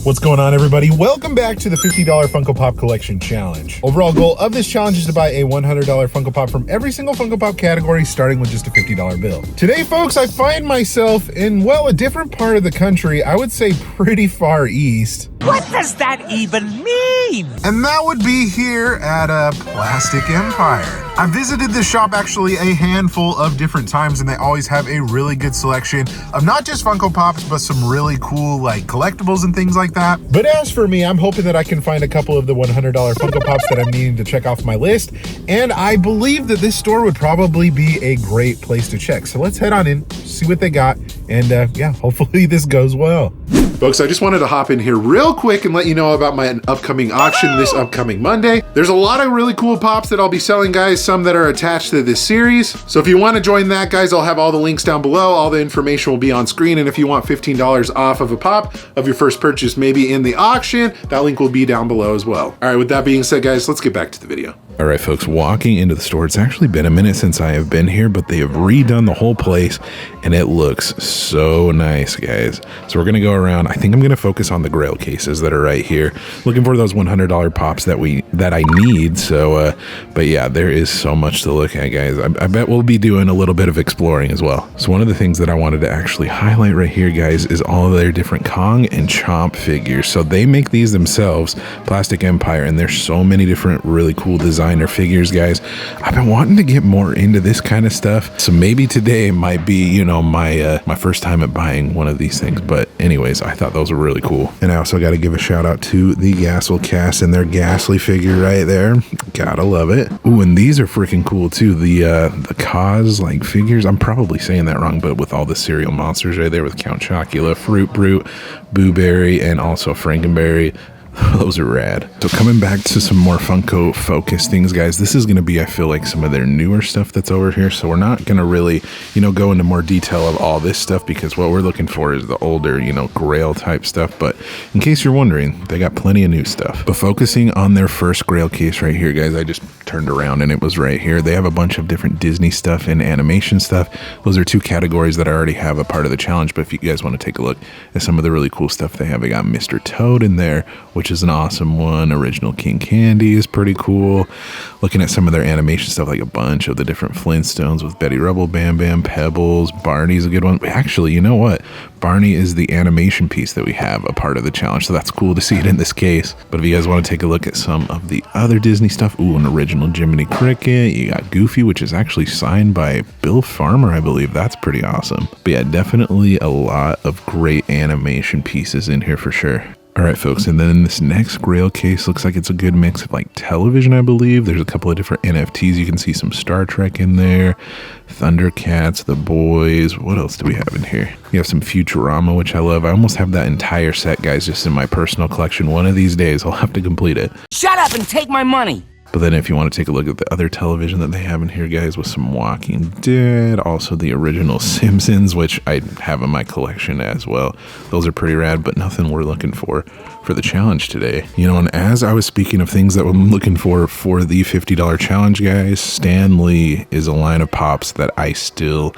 What's going on, everybody? Welcome back to the $50 Funko Pop Collection Challenge. Overall goal of this challenge is to buy a $100 Funko Pop from every single Funko Pop category, starting with just a $50 bill. Today, folks, I find myself in, well, a different part of the country. I would say pretty far east. What does that even mean? And that would be here at Plastic Empire. I visited this shop actually a handful of different times, and they always have a really good selection of not just Funko Pops, but some really cool like collectibles and things like that. But as for me, I'm hoping that I can find a couple of the $100 Funko Pops that I'm needing to check off my list. And I believe that this store would probably be a great place to check. So let's head on in, see what they got. And yeah, hopefully this goes well. Folks, I just wanted to hop in here real quick and let you know about my upcoming auction this upcoming Monday. There's a lot of really cool pops that I'll be selling, guys, some that are attached to this series. So if you want to join that, guys, I'll have all the links down below. All the information will be on screen. And if you want $15 off of a pop of your first purchase, maybe in the auction, that link will be down below as well. All right, with that being said, guys, let's get back to the video. All right, folks, walking into the store, it's actually been a minute since I have been here, but they have redone the whole place and it looks so nice, guys. So we're gonna go around. I think I'm gonna focus on the GRAIL cases that are right here. Looking for those $100 pops that I need. So, but yeah, there is so much to look at, guys. I bet we'll be doing a little bit of exploring as well. So one of the things that I wanted to actually highlight right here, guys, is all of their different Kong and Chomp figures. So they make these themselves, Plastic Empire, and there's so many different really cool designer figures, guys. I've been wanting to get more into this kind of stuff, so maybe today might be, you know, my first time at buying one of these things. But anyways, I thought those were really cool. And I also got to give a shout out to the Gassel cast and their Ghastly figure right there. Gotta love it. Ooh, and these are freaking cool too. The Cause like figures. I'm probably saying that wrong, but with all the cereal monsters right there with Count Chocula, Fruit Brute, Boo Berry, and also Frankenberry. Those are rad. So coming back to some more Funko focused things, guys, this is going to be, I feel like, some of their newer stuff that's over here. So we're not going to really, you know, go into more detail of all this stuff because what we're looking for is the older, you know, GRAIL type stuff. But in case you're wondering, they got plenty of new stuff. But focusing on their first GRAIL case right here, guys, I just turned around and it was right here. They have a bunch of different Disney stuff and animation stuff. Those are two categories that I already have a part of the challenge. But if you guys want to take a look at some of the really cool stuff they have, they got Mr. Toad in there, which is an awesome one. Original King Candy is pretty cool. Looking at some of their animation stuff, like a bunch of the different Flintstones with Betty Rubble, Bam Bam, Pebbles. Barney's a good one. Actually, you know what? Barney is the animation piece that we have a part of the challenge, so that's cool to see it in this case. But if you guys want to take a look at some of the other Disney stuff, ooh, an original Jiminy Cricket. You got Goofy, which is actually signed by Bill Farmer, I believe. That's pretty awesome. But yeah, definitely a lot of great animation pieces in here for sure. All right, folks, and then this next GRAIL case looks like it's a good mix of like television, I believe. There's a couple of different NFTs. You can see some Star Trek in there, Thundercats, The Boys. What else do we have in here? We have some Futurama, which I love. I almost have that entire set, guys, just in my personal collection. One of these days, I'll have to complete it. Shut up and take my money. But then if you want to take a look at the other television that they have in here, guys, with some Walking Dead, also the original Simpsons, which I have in my collection as well. Those are pretty rad, but nothing we're looking for the challenge today. You know, and as I was speaking of things that I'm looking for the $50 challenge, guys, Stan Lee is a line of pops that I still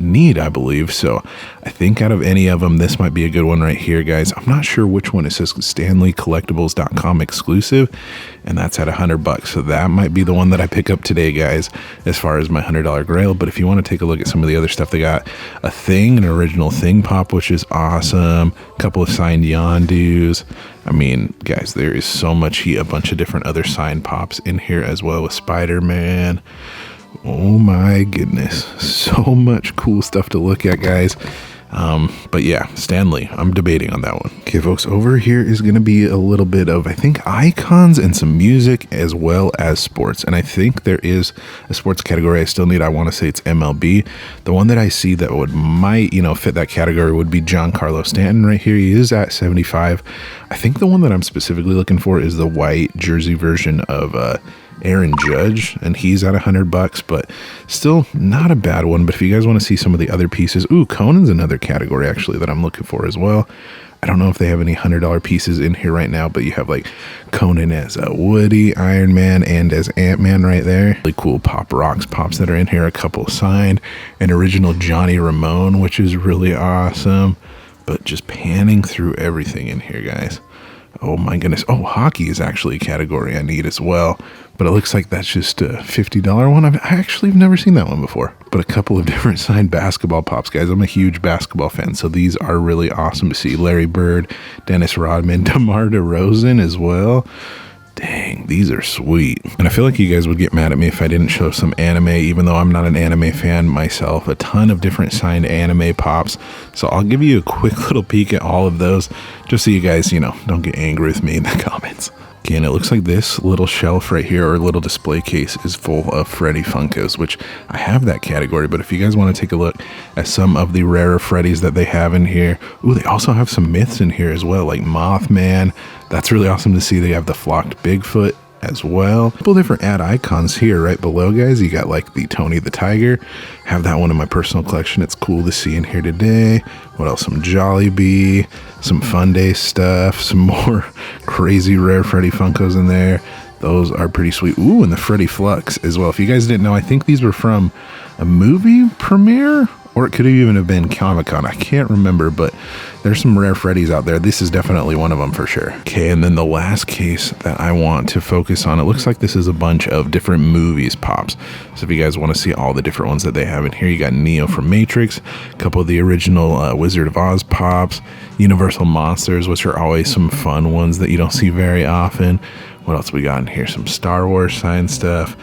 need, I believe. So I think out of any of them, this might be a good one right here, guys. I'm not sure which one. It says StanleyCollectibles.com exclusive, and that's at $100. So that might be the one that I pick up today, guys, as far as my $100 GRAIL. But if you want to take a look at some of the other stuff, they got a Thing, an original Thing pop, which is awesome. A couple of signed Yondu's. I mean, guys, there is so much heat. A bunch of different other signed pops in here as well with Spider-Man. Oh my goodness, so much cool stuff to look at, guys. But yeah, Stan Lee, I'm debating on that one. Okay, folks, over here is going to be a little bit of, I think, icons and some music as well as sports. And I think there is a sports category I still need. I want to say it's MLB. The one that I see that might, you know, fit that category would be Giancarlo Stanton right here. He is at 75. I think the one that I'm specifically looking for is the white jersey version of Aaron Judge, and he's at $100, but still not a bad one. But if you guys want to see some of the other pieces, ooh, Conan's another category actually that I'm looking for as well. I don't know if they have any $100 pieces in here right now, but you have like Conan as Woody, Iron Man, and as Ant-Man right there. Really cool Pop Rocks pops that are in here, a couple signed, an original Johnny Ramone, which is really awesome. but just panning through everything in here, guys. Oh my goodness. Oh, hockey is actually a category I need as well, but it looks like that's just a $50 one. I actually have never seen that one before, but a couple of different signed basketball pops, guys. I'm a huge basketball fan, so these are really awesome to see. Larry Bird, Dennis Rodman, DeMar DeRozan as well. Dang, these are sweet. And I feel like you guys would get mad at me if I didn't show some anime, even though I'm not an anime fan myself. A ton of different signed anime pops. So I'll give you a quick little peek at all of those, just so you guys, you know, don't get angry with me in the comments. Okay, and it looks like this little shelf right here, or little display case, is full of Freddy Funkos, which I have that category. But if you guys want to take a look at some of the rarer Freddys that they have in here. Ooh, they also have some myths in here as well, like Mothman. That's really awesome to see. They have the flocked Bigfoot as well. A couple different ad icons here right below, guys. You got like the Tony the Tiger. Have that one in my personal collection. It's cool to see in here today. What else? Some Jollibee, some Fun Day stuff, some more crazy rare Freddy Funkos in there. Those are pretty sweet. Ooh, and the Freddy Flux as well. If you guys didn't know, I think these were from a movie premiere, or it could even have been Comic-Con. I can't remember, but there's some rare Freddys out there. This is definitely one of them for sure. Okay, and then the last case that I want to focus on, it looks like this is a bunch of different movies pops. So if you guys want to see all the different ones that they have in here, you got Neo from Matrix, a couple of the original Wizard of Oz pops, Universal Monsters, which are always some fun ones that you don't see very often. What else we got in here? Some Star Wars signed stuff.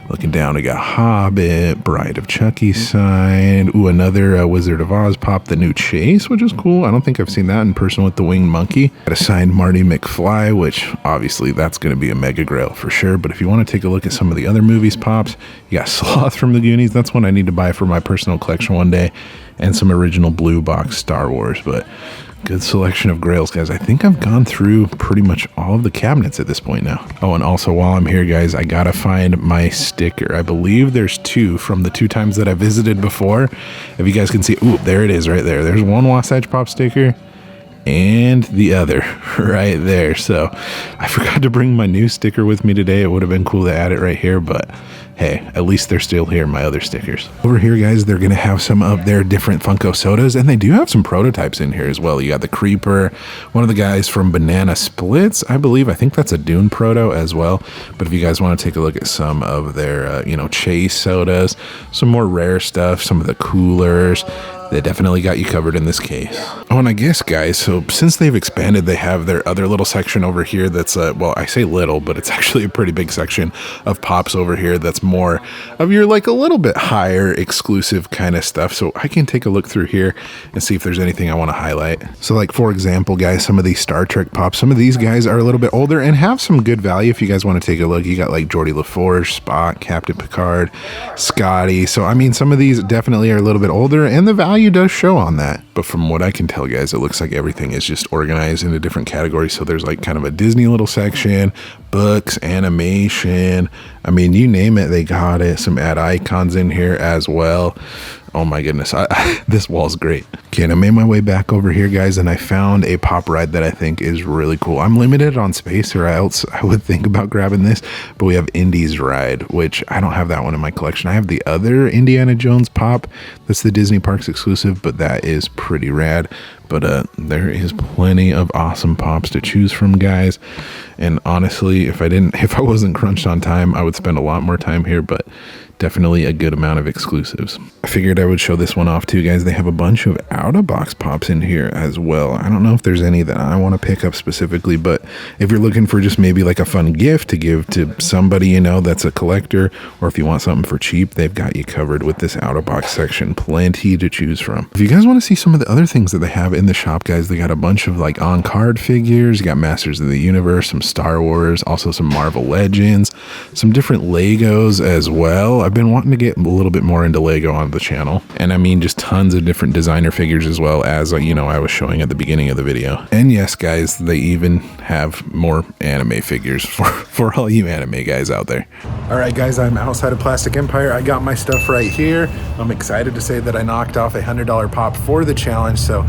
Looking down, we got Hobbit, Bride of Chucky signed. Ooh, another Wizard of Oz pop, the new Chase, which is cool. I don't think I've seen that in person with the winged monkey. Got a signed Marty McFly, which obviously that's going to be a mega grail for sure. But if you want to take a look at some of the other movies pops, you got Sloth from the Goonies. That's one I need to buy for my personal collection one day. And some original blue box Star Wars. But good selection of grails, guys. I think I've gone through pretty much all of the cabinets at this point now. Oh, and also while I'm here, guys, I gotta find my sticker. I believe there's two from the 2 times that I visited before. If you guys can see, ooh, there it is right there. There's one Wasatch Pop sticker and the other right there. So I forgot to bring my new sticker with me today. It would have been cool to add it right here, but hey, at least they're still here, my other stickers. Over here, guys, they're going to have some of their different Funko sodas, and they do have some prototypes in here as well. You got the Creeper, one of the guys from Banana Splits, I believe. I think that's a Dune proto as well. But if you guys want to take a look at some of their, Chase sodas, some more rare stuff, some of the coolers, they definitely got you covered in this case. Oh, and I guess, guys, so since they've expanded, they have their other little section over here that's, well, I say little, but it's actually a pretty big section of pops over here that's more of your, like, a little bit higher exclusive kind of stuff. So I can take a look through here and see if there's anything I want to highlight. So, like, for example, guys, some of these Star Trek pops, some of these guys are a little bit older and have some good value. If you guys want to take a look, you got, like, Geordi LaForge, Spock, Captain Picard, Scotty. So, I mean, some of these definitely are a little bit older, and the value does show on that. But from what I can tell, guys, it looks like everything is just organized into different categories. So there's like kind of a Disney little section, books, animation, I mean, you name it, they got it. Some ad icons in here as well. Oh my goodness, this wall's great. Okay, and I made my way back over here, guys, and I found a pop ride that I think is really cool. I'm limited on space, or else I would think about grabbing this, but we have Indy's ride, which I don't have that one in my collection. I have the other Indiana Jones pop. That's the Disney Parks exclusive, but that is pretty rad. But there is plenty of awesome pops to choose from, guys. And honestly, if I wasn't crunched on time, I would spend a lot more time here, but definitely a good amount of exclusives. I figured I would show this one off too, guys. They have a bunch of out-of-box pops in here as well. I don't know if there's any that I want to pick up specifically, but if you're looking for just maybe like a fun gift to give to somebody, you know, that's a collector, or if you want something for cheap, they've got you covered with this out-of-box section. Plenty to choose from. If you guys want to see some of the other things that they have in the shop, guys, they got a bunch of like on-card figures. You got Masters of the Universe, some Star Wars, also some Marvel Legends, some different Legos as well. I've been wanting to get a little bit more into Lego on the channel, and I mean just tons of different designer figures as well, as you know, I was showing at the beginning of the video. And yes, guys, they even have more anime figures for all you anime guys out there. All right, guys, I'm outside of Plastic Empire. I got my stuff right here. I'm excited to say that I knocked off a $100 pop for the challenge, so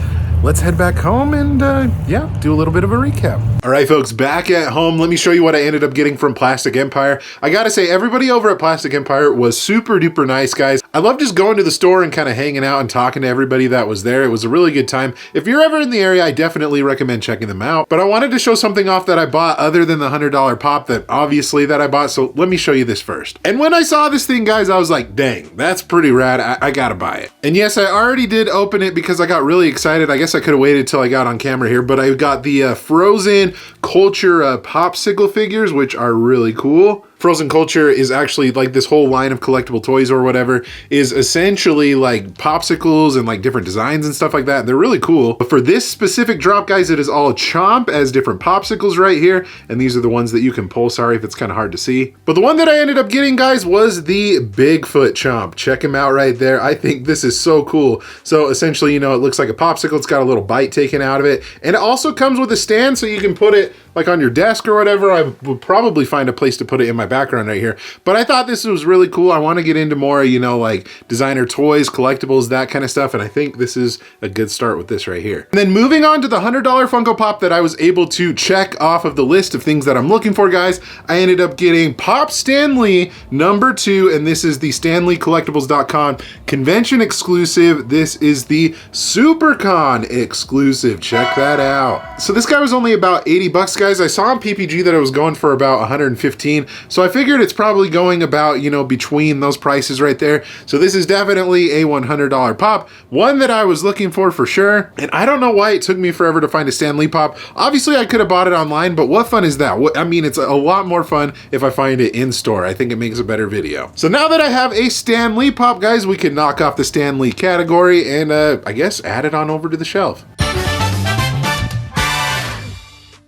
let's head back home and yeah, do a little bit of a recap. All right, folks, back at home, let me show you what I ended up getting from Plastic Empire. I gotta say, everybody over at Plastic Empire was super duper nice, guys. I love just going to the store and kind of hanging out and talking to everybody that was there. It was a really good time. If you're ever in the area, I definitely recommend checking them out. But I wanted to show something off that I bought other than the $100 pop that obviously that I bought. So let me show you this first. And when I saw this thing, guys, I was like, dang, that's pretty rad. I gotta buy it. And yes, I already did open it because I got really excited. I guess I could have waited till I got on camera here, but I got the Frozen Culture popsicle figures, which are really cool. Frozen Culture is actually like this whole line of collectible toys or whatever is essentially like popsicles and like different designs and stuff like that. They're really cool. But for this specific drop, guys, it is all Chomp as different popsicles right here. And these are the ones that you can pull. Sorry if it's kind of hard to see. But the one that I ended up getting, guys, was the Bigfoot Chomp. Check him out right there. I think this is so cool. So essentially, you know, it looks like a popsicle. It's got a little bite taken out of it. And it also comes with a stand so you can put it like on your desk or whatever. I would probably find a place to put it in my background right here. But I thought this was really cool. I want to get into more, you know, like designer toys, collectibles, that kind of stuff. And I think this is a good start with this right here. And then moving on to the $100 Funko Pop that I was able to check off of the list of things that I'm looking for, guys, I ended up getting Pop Stan Lee #2. And this is the StanleyCollectibles.com convention exclusive. This is the SuperCon exclusive. Check that out. So this guy was only about 80 bucks, guys. I saw on PPG that it was going for about 115. So I figured it's probably going about, you know, between those prices right there. So this is definitely a $100 pop, one that I was looking for sure. And I don't know why it took me forever to find a Stan Lee pop. Obviously I could have bought it online, but what fun is that? I mean, it's a lot more fun if I find it in store. I think it makes a better video. So now that I have a Stan Lee pop, guys, we can knock off the Stan Lee category and I guess add it on over to the shelf.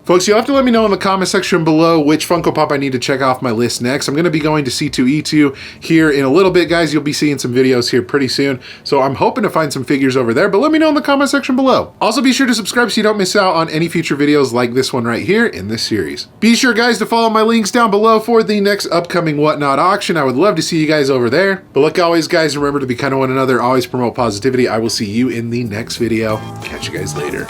Folks, you'll have to let me know in the comment section below which Funko Pop I need to check off my list next. I'm going to be going to C2E2 here in a little bit, guys. You'll be seeing some videos here pretty soon. So I'm hoping to find some figures over there, but let me know in the comment section below. Also, be sure to subscribe so you don't miss out on any future videos like this one right here in this series. Be sure, guys, to follow my links down below for the next upcoming Whatnot auction. I would love to see you guys over there. But like always, guys, remember to be kind to one another. Always promote positivity. I will see you in the next video. Catch you guys later.